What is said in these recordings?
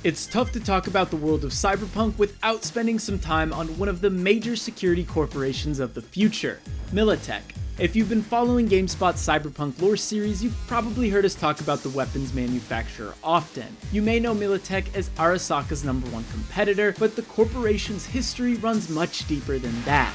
It's tough to talk about the world of Cyberpunk without spending some time on one of the major security corporations of the future, Militech. If you've been following GameSpot's Cyberpunk lore series, you've probably heard us talk about the weapons manufacturer often. You may know Militech as Arasaka's #1 competitor, but the corporation's history runs much deeper than that.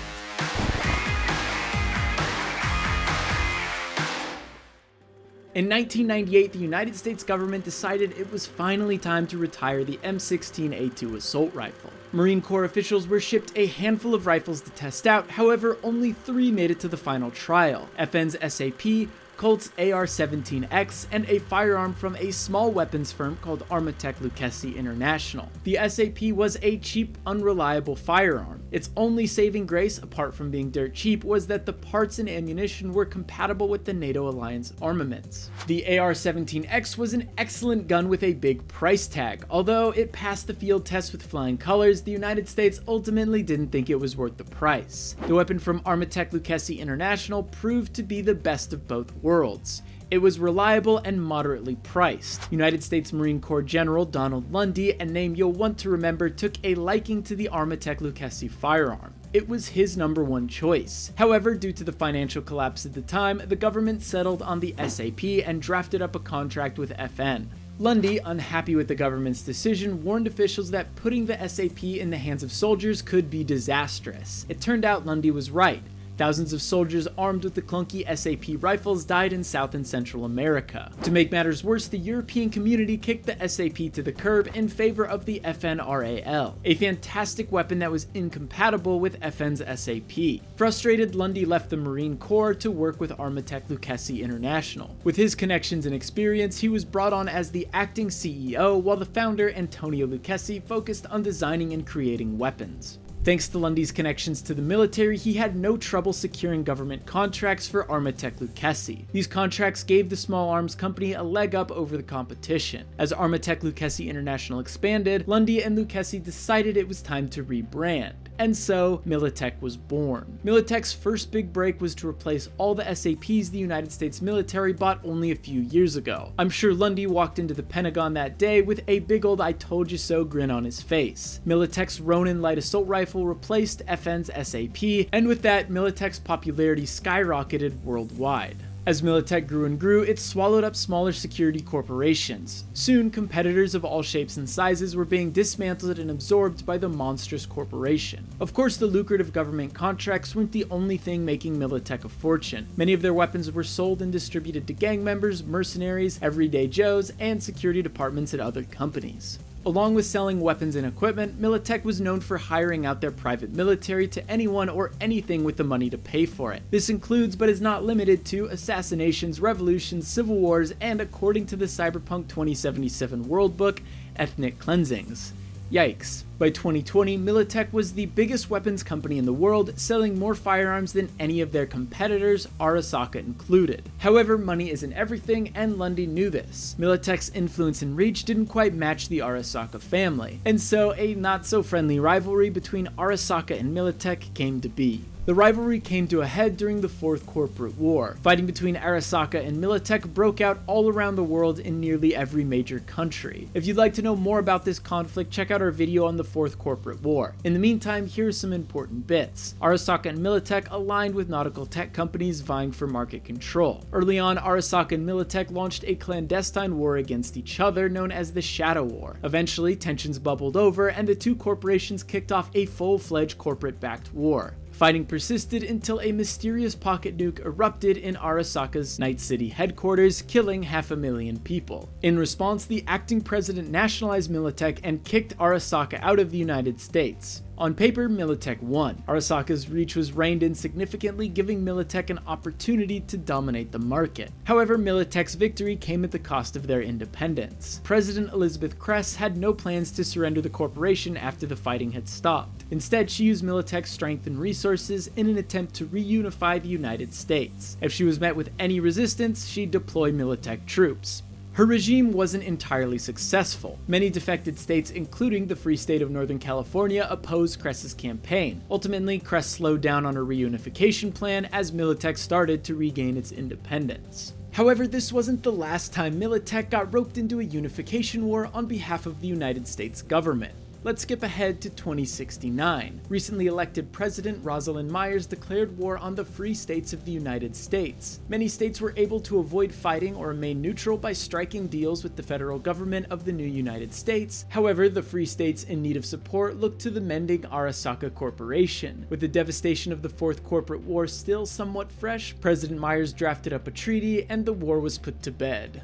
In 1998, the United States government decided it was finally time to retire the M16A2 assault rifle. Marine Corps officials were shipped a handful of rifles to test out, however, only 3 made it to the final trial: FN's SAP, Colt's AR-17X, and a firearm from a small weapons firm called Armatech Lucchesi International. The SAP was a cheap, unreliable firearm. Its only saving grace, apart from being dirt cheap, was that the parts and ammunition were compatible with the NATO alliance armaments. The AR-17X was an excellent gun with a big price tag. Although it passed the field test with flying colors, the United States ultimately didn't think it was worth the price. The weapon from Armatech Lucchesi International proved to be the best of both worlds. It was reliable and moderately priced. United States Marine Corps General Donald LUNDEE, a name you'll want to remember, took a liking to the Armatech Lucchesi firearm. It was his #1 choice. However, due to the financial collapse at the time, the government settled on the SAP and drafted up a contract with FN. LUNDEE, unhappy with the government's decision, warned officials that putting the SAP in the hands of soldiers could be disastrous. It turned out LUNDEE was right. Thousands of soldiers armed with the clunky SAP rifles died in South and Central America. To make matters worse, the European community kicked the SAP to the curb in favor of the FNRAL, a fantastic weapon that was incompatible with FN's SAP. Frustrated, LUNDEE left the Marine Corps to work with Armatech Lucchesi International. With his connections and experience, he was brought on as the acting CEO, while the founder, Antonio Lucchesi, focused on designing and creating weapons. Thanks to LUNDEE's connections to the military, he had no trouble securing government contracts for Armatech Lucchesi. These contracts gave the small arms company a leg up over the competition. As Armatech Lucchesi International expanded, LUNDEE and Lucchesi decided it was time to rebrand. And so, Militech was born. Militech's first big break was to replace all the SAPs the United States military bought only a few years ago. I'm sure LUNDEE walked into the Pentagon that day with a big old "I told you so" grin on his face. Militech's Ronin light assault rifle replaced FN's SAP, and with that, Militech's popularity skyrocketed worldwide. As Militech grew and grew, it swallowed up smaller security corporations. Soon, competitors of all shapes and sizes were being dismantled and absorbed by the monstrous corporation. Of course, the lucrative government contracts weren't the only thing making Militech a fortune. Many of their weapons were sold and distributed to gang members, mercenaries, everyday Joes, and security departments at other companies. Along with selling weapons and equipment, Militech was known for hiring out their private military to anyone or anything with the money to pay for it. This includes, but is not limited to, assassinations, revolutions, civil wars, and, according to the Cyberpunk 2077 World Book, ethnic cleansings. Yikes. By 2020, Militech was the biggest weapons company in the world, selling more firearms than any of their competitors, Arasaka included. However, money isn't everything, and LUNDEE knew this. Militech's influence and reach didn't quite match the Arasaka family, and so a not-so-friendly rivalry between Arasaka and Militech came to be. The rivalry came to a head during the Fourth Corporate War. Fighting between Arasaka and Militech broke out all around the world in nearly every major country. If you'd like to know more about this conflict, check out our video on the Fourth Corporate War. In the meantime, here's some important bits. Arasaka and Militech aligned with nautical tech companies vying for market control. Early on, Arasaka and Militech launched a clandestine war against each other known as the Shadow War. Eventually, tensions bubbled over, and the two corporations kicked off a full-fledged corporate-backed war. Fighting persisted until a mysterious pocket nuke erupted in Arasaka's Night City headquarters, killing 500,000 people. In response, the acting president nationalized Militech and kicked Arasaka out of the United States. On paper, Militech won. Arasaka's reach was reined in significantly, giving Militech an opportunity to dominate the market. However, Militech's victory came at the cost of their independence. President Elizabeth Kress had no plans to surrender the corporation after the fighting had stopped. Instead, she used Militech's strength and resources in an attempt to reunify the United States. If she was met with any resistance, she'd deploy Militech troops. Her regime wasn't entirely successful. Many defected states, including the Free State of Northern California, opposed Kress's campaign. Ultimately, Kress slowed down on her reunification plan as Militech started to regain its independence. However, this wasn't the last time Militech got roped into a unification war on behalf of the United States government. Let's skip ahead to 2069. Recently elected President Rosalind Myers declared war on the free states of the United States. Many states were able to avoid fighting or remain neutral by striking deals with the federal government of the new United States. However, the free states in need of support looked to the mending Arasaka Corporation. With the devastation of the Fourth Corporate War still somewhat fresh, President Myers drafted up a treaty and the war was put to bed.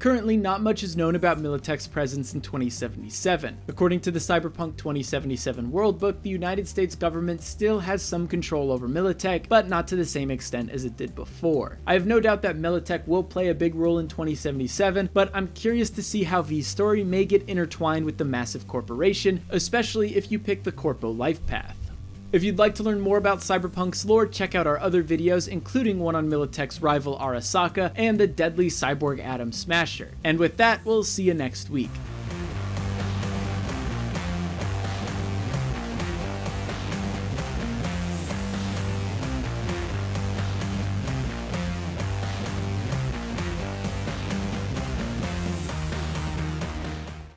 Currently, not much is known about Militech's presence in 2077. According to the Cyberpunk 2077 worldbook, the United States government still has some control over Militech, but not to the same extent as it did before. I have no doubt that Militech will play a big role in 2077, but I'm curious to see how V's story may get intertwined with the massive corporation, especially if you pick the Corpo life path. If you'd like to learn more about Cyberpunk's lore, check out our other videos, including one on Militech's rival Arasaka and the deadly cyborg atom smasher. And with that, we'll see you next week.